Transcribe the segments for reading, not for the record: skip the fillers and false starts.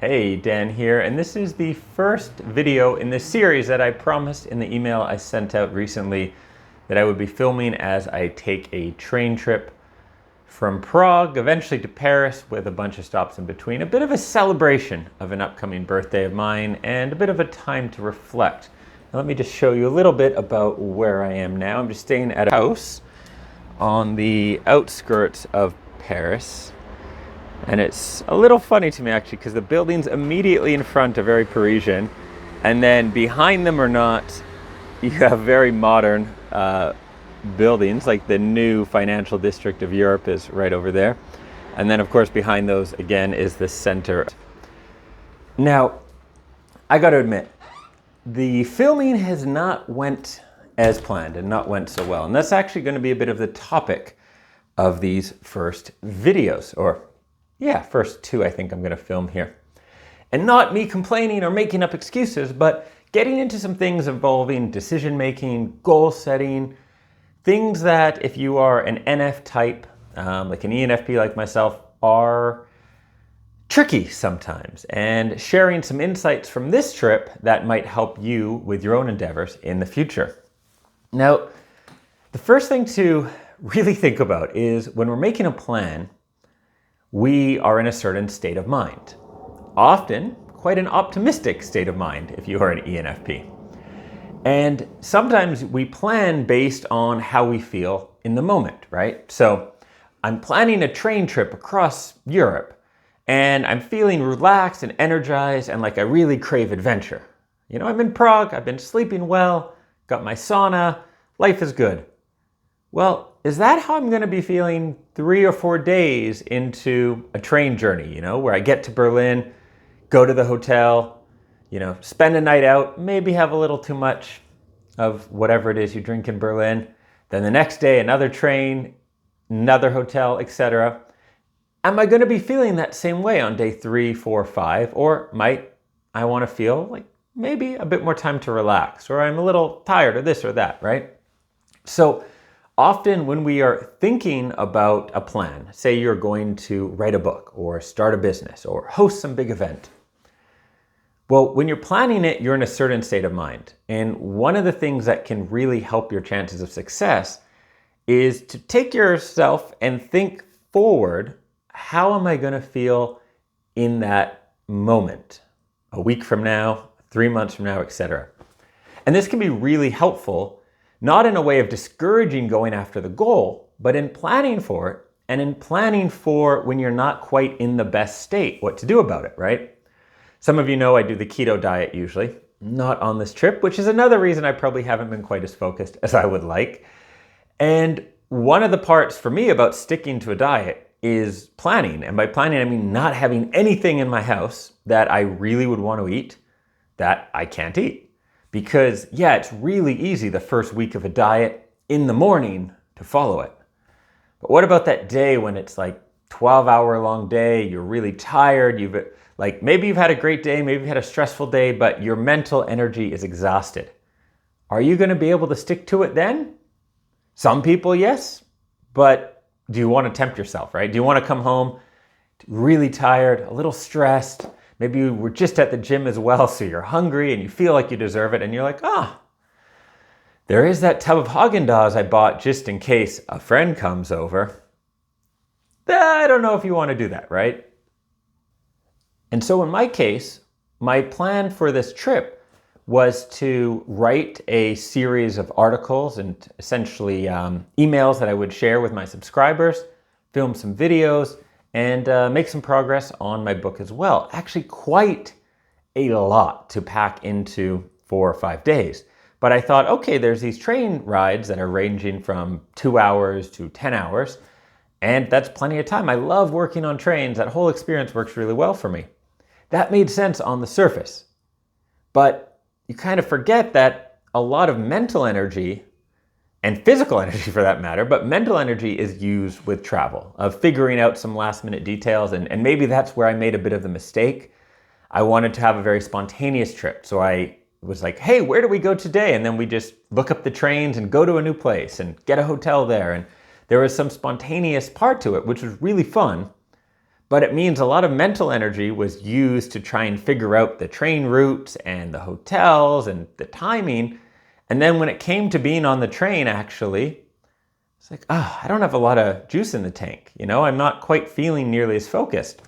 Hey, Dan here, and this is the first video in this series that I promised in the email I sent out recently that I would be filming as I take a train trip from Prague, eventually to Paris, with a bunch of stops in between. A bit of a celebration of an upcoming birthday of mine and a bit of a time to reflect. Now, let me just show you a little bit about where I am now. I'm just staying at a house on the outskirts of Paris. And it's a little funny to me actually, because the buildings immediately in front are very Parisian, and then behind them or not, you have very modern buildings, like the new financial district of Europe is right over there. And then of course behind those again is the center. Now, I gotta admit, the filming has not went as planned and not went so well. And that's actually gonna be a bit of the topic of these first videos, or first two I think I'm going to film here. And not me complaining or making up excuses, but getting into some things involving decision making, goal setting, things that if you are an NF type, like an ENFP like myself, are tricky sometimes. And sharing some insights from this trip that might help you with your own endeavors in the future. Now, the first thing to really think about is when we're making a plan, we are in a certain state of mind. Often, quite an optimistic state of mind if you are an ENFP. And sometimes we plan based on how we feel in the moment, right? So I'm planning a train trip across Europe and I'm feeling relaxed and energized and like I really crave adventure. You know, I'm in Prague, I've been sleeping well, got my sauna, life is good. Well, is that how I'm going to be feeling 3 or 4 days into a train journey, you know, where I get to Berlin, go to the hotel, you know, spend a night out, maybe have a little too much of whatever it is you drink in Berlin. Then the next day, another train, another hotel, etc. Am I going to be feeling that same way on day 3, 4, 5? Or might I want to feel like maybe a bit more time to relax, or I'm a little tired, or this or that, right? So often when we are thinking about a plan, say you're going to write a book or start a business or host some big event, well, when you're planning it, you're in a certain state of mind. And one of the things that can really help your chances of success is to take yourself and think forward, how am I going to feel in that moment? A week from now, 3 months from now, etc. And this can be really helpful, not in a way of discouraging going after the goal, but in planning for it, and in planning for when you're not quite in the best state, what to do about it, right? Some of you know I do the keto diet usually, not on this trip, which is another reason I probably haven't been quite as focused as I would like. And one of the parts for me about sticking to a diet is planning. And by planning, I mean not having anything in my house that I really would want to eat that I can't eat. Because it's really easy the first week of a diet in the morning to follow it. But what about that day when it's like 12-hour long day, you're really tired, maybe you've had a great day, maybe you've had a stressful day, but your mental energy is exhausted. Are you going to be able to stick to it then? Some people, yes, but do you want to tempt yourself, right? Do you want to come home really tired, a little stressed? Maybe you were just at the gym as well, so you're hungry and you feel like you deserve it, and you're like, there is that tub of Haagen-Dazs I bought just in case a friend comes over. I don't know if you want to do that, right? And so in my case, my plan for this trip was to write a series of articles and essentially emails that I would share with my subscribers, film some videos, and make some progress on my book as well. Actually, quite a lot to pack into 4 or 5 days. But I thought, okay, there's these train rides that are ranging from 2 hours to 10 hours, and that's plenty of time. I love working on trains. That whole experience works really well for me. That made sense on the surface. But you kind of forget that a lot of mental energy, and physical energy for that matter, but mental energy is used with travel, of figuring out some last minute details, and maybe that's where I made a bit of the mistake. I wanted to have a very spontaneous trip, so I was like, hey, where do we go today? And then we just look up the trains and go to a new place and get a hotel there, and there was some spontaneous part to it, which was really fun. But it means a lot of mental energy was used to try and figure out the train routes and the hotels and the timing. And then when it came to being on the train, actually, it's like, I don't have a lot of juice in the tank. I'm not quite feeling nearly as focused.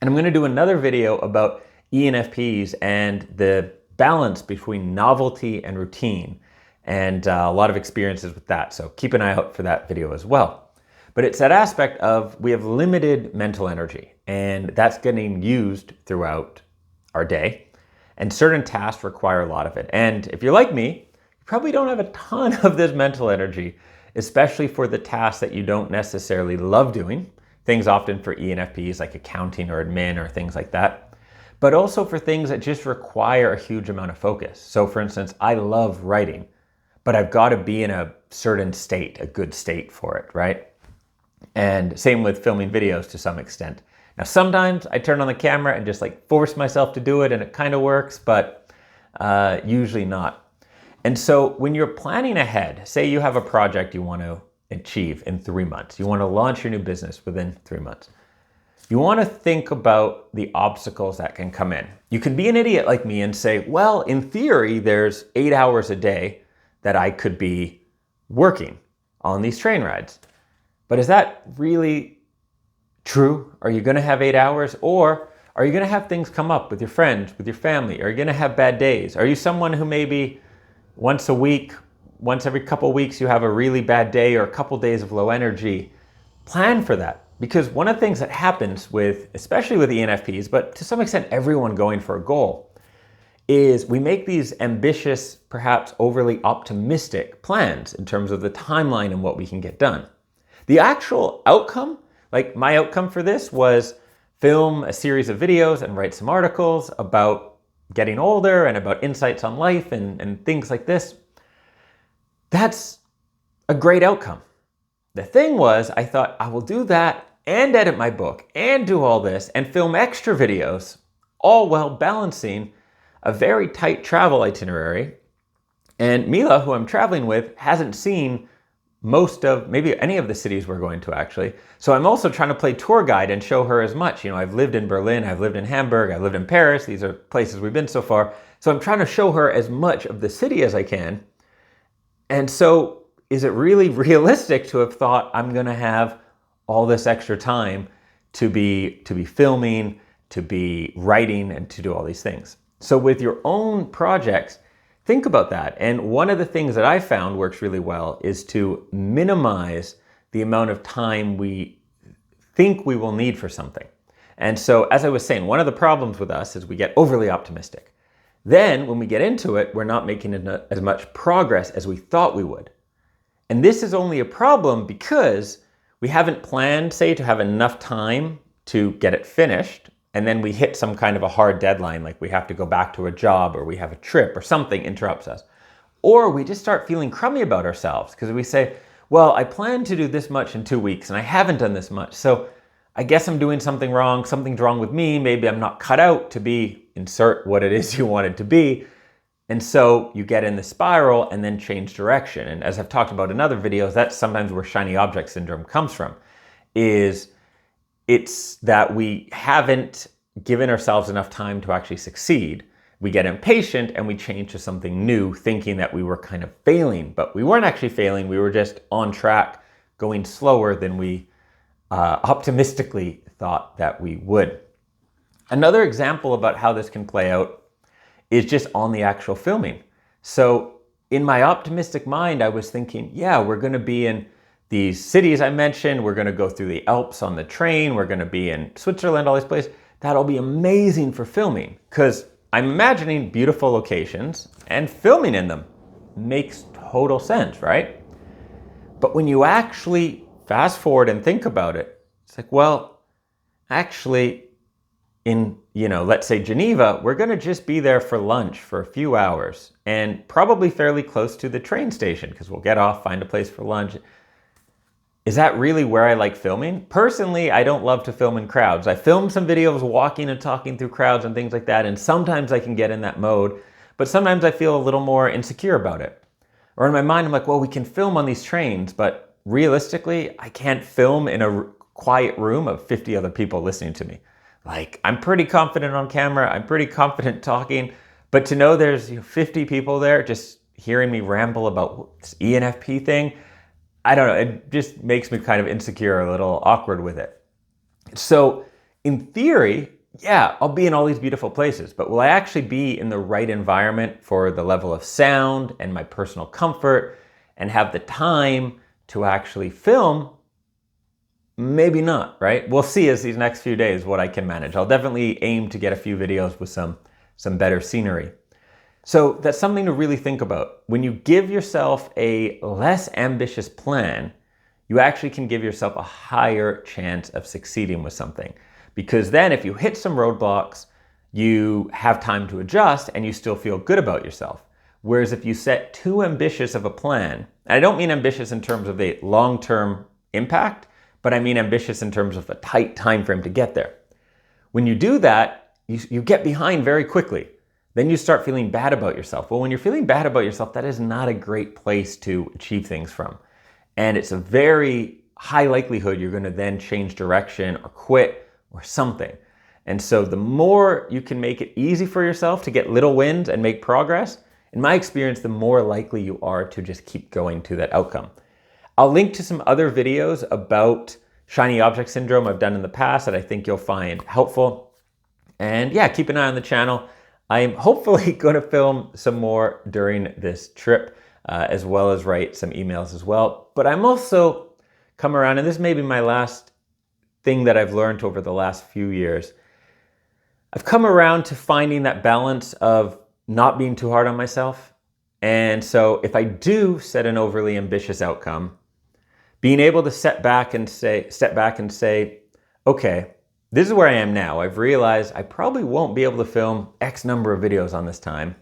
And I'm going to do another video about ENFPs and the balance between novelty and routine, and a lot of experiences with that. So keep an eye out for that video as well. But it's that aspect of we have limited mental energy, and that's getting used throughout our day. And certain tasks require a lot of it. And if you're like me, you probably don't have a ton of this mental energy, especially for the tasks that you don't necessarily love doing. Things often for ENFPs like accounting or admin or things like that. But also for things that just require a huge amount of focus. So for instance, I love writing, but I've got to be in a certain state, a good state for it, right? And same with filming videos to some extent. Now, sometimes I turn on the camera and just force myself to do it and it kind of works, but usually not. And so when you're planning ahead, say you have a project you want to achieve in 3 months, you want to launch your new business within 3 months. You want to think about the obstacles that can come in. You can be an idiot like me and say, well, in theory, there's 8 hours a day that I could be working on these train rides. But is that really true? Are you going to have 8 hours? Or are you going to have things come up with your friends, with your family? Are you going to have bad days? Are you someone who maybe once a week, once every couple of weeks, you have a really bad day or a couple days of low energy? Plan for that. Because one of the things that happens with, especially with ENFPs, but to some extent everyone going for a goal, is we make these ambitious, perhaps overly optimistic plans in terms of the timeline and what we can get done. The actual outcome, like my outcome for this was film a series of videos and write some articles about getting older and about insights on life and things like this. That's a great outcome. The thing was, I thought I will do that and edit my book and do all this and film extra videos, all while balancing a very tight travel itinerary. And Mila, who I'm traveling with, hasn't seen most of, maybe any of the cities we're going to actually. So I'm also trying to play tour guide and show her as much. I've lived in Berlin, I've lived in Hamburg, I've lived in Paris. These are places we've been so far. So I'm trying to show her as much of the city as I can. And so is it really realistic to have thought I'm going to have all this extra time to be filming, to be writing, and to do all these things? So with your own projects, think about that. And one of the things that I found works really well is to minimize the amount of time we think we will need for something. And so, as I was saying, one of the problems with us is we get overly optimistic. Then when we get into it, we're not making as much progress as we thought we would. And this is only a problem because we haven't planned, say, to have enough time to get it finished. And then we hit some kind of a hard deadline, like we have to go back to a job or we have a trip or something interrupts us. Or we just start feeling crummy about ourselves because we say, well, I planned to do this much in 2 weeks and I haven't done this much. So I guess I'm doing something wrong. Something's wrong with me. Maybe I'm not cut out to be, insert what it is you want it to be. And so you get in the spiral and then change direction. And as I've talked about in other videos, that's sometimes where shiny object syndrome comes from, is it's that we haven't given ourselves enough time to actually succeed. We get impatient and we change to something new, thinking that we were kind of failing, but we weren't actually failing. We were just on track, going slower than we optimistically thought that we would. Another example about how this can play out is just on the actual filming. So in my optimistic mind, I was thinking, yeah, we're going to be in these cities I mentioned. We're going to go through the Alps on the train. We're going to be in Switzerland, all these places. That'll be amazing for filming because I'm imagining beautiful locations and filming in them makes total sense, right? But when you actually fast forward and think about it, it's like, well, actually in, let's say Geneva, we're going to just be there for lunch for a few hours and probably fairly close to the train station because we'll get off, find a place for lunch. Is that really where I like filming? Personally, I don't love to film in crowds. I film some videos walking and talking through crowds and things like that, and sometimes I can get in that mode, but sometimes I feel a little more insecure about it. Or in my mind, I'm like, well, we can film on these trains, but realistically, I can't film in a quiet room of 50 other people listening to me. Like, I'm pretty confident on camera, I'm pretty confident talking, but to know there's 50 people there just hearing me ramble about this ENFP thing, I don't know, it just makes me kind of insecure, a little awkward with it. So in theory, yeah, I'll be in all these beautiful places, but will I actually be in the right environment for the level of sound and my personal comfort and have the time to actually film? Maybe not, right? We'll see as these next few days what I can manage. I'll definitely aim to get a few videos with some better scenery. So that's something to really think about. When you give yourself a less ambitious plan, you actually can give yourself a higher chance of succeeding with something. Because then if you hit some roadblocks, you have time to adjust and you still feel good about yourself. Whereas if you set too ambitious of a plan, and I don't mean ambitious in terms of a long-term impact, but I mean ambitious in terms of a tight time frame to get there. When you do that, you get behind very quickly. Then you start feeling bad about yourself. Well, when you're feeling bad about yourself, that is not a great place to achieve things from. And it's a very high likelihood you're going to then change direction or quit or something. And so the more you can make it easy for yourself to get little wins and make progress, in my experience, the more likely you are to just keep going to that outcome. I'll link to some other videos about shiny object syndrome I've done in the past that I think you'll find helpful. And yeah, keep an eye on the channel. I'm hopefully going to film some more during this trip, as well as write some emails as well. But I'm also come around, and this may be my last thing that I've learned over the last few years. I've come around to finding that balance of not being too hard on myself. And so if I do set an overly ambitious outcome, being able to step back and say, okay, this is where I am now. I've realized I probably won't be able to film X number of videos on this time.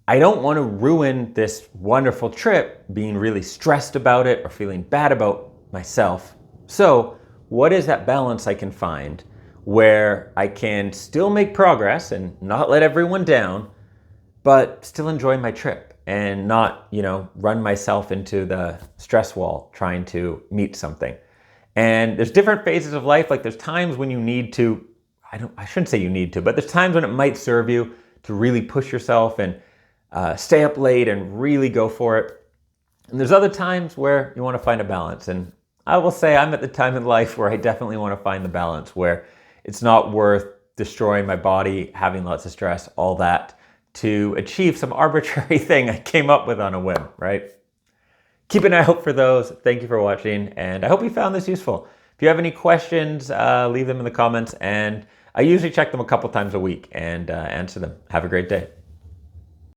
I don't want to ruin this wonderful trip being really stressed about it or feeling bad about myself. So what is that balance I can find where I can still make progress and not let everyone down, but still enjoy my trip and not, run myself into the stress wall trying to meet something. And there's different phases of life. Like there's times when you need to, I shouldn't say you need to, but there's times when it might serve you to really push yourself and stay up late and really go for it. And there's other times where you want to find a balance. And I will say I'm at the time in life where I definitely want to find the balance, where it's not worth destroying my body, having lots of stress, all that, to achieve some arbitrary thing I came up with on a whim, right? Keep an eye out for those. Thank you for watching, and I hope you found this useful. If you have any questions, leave them in the comments, and I usually check them a couple times a week and answer them. Have a great day.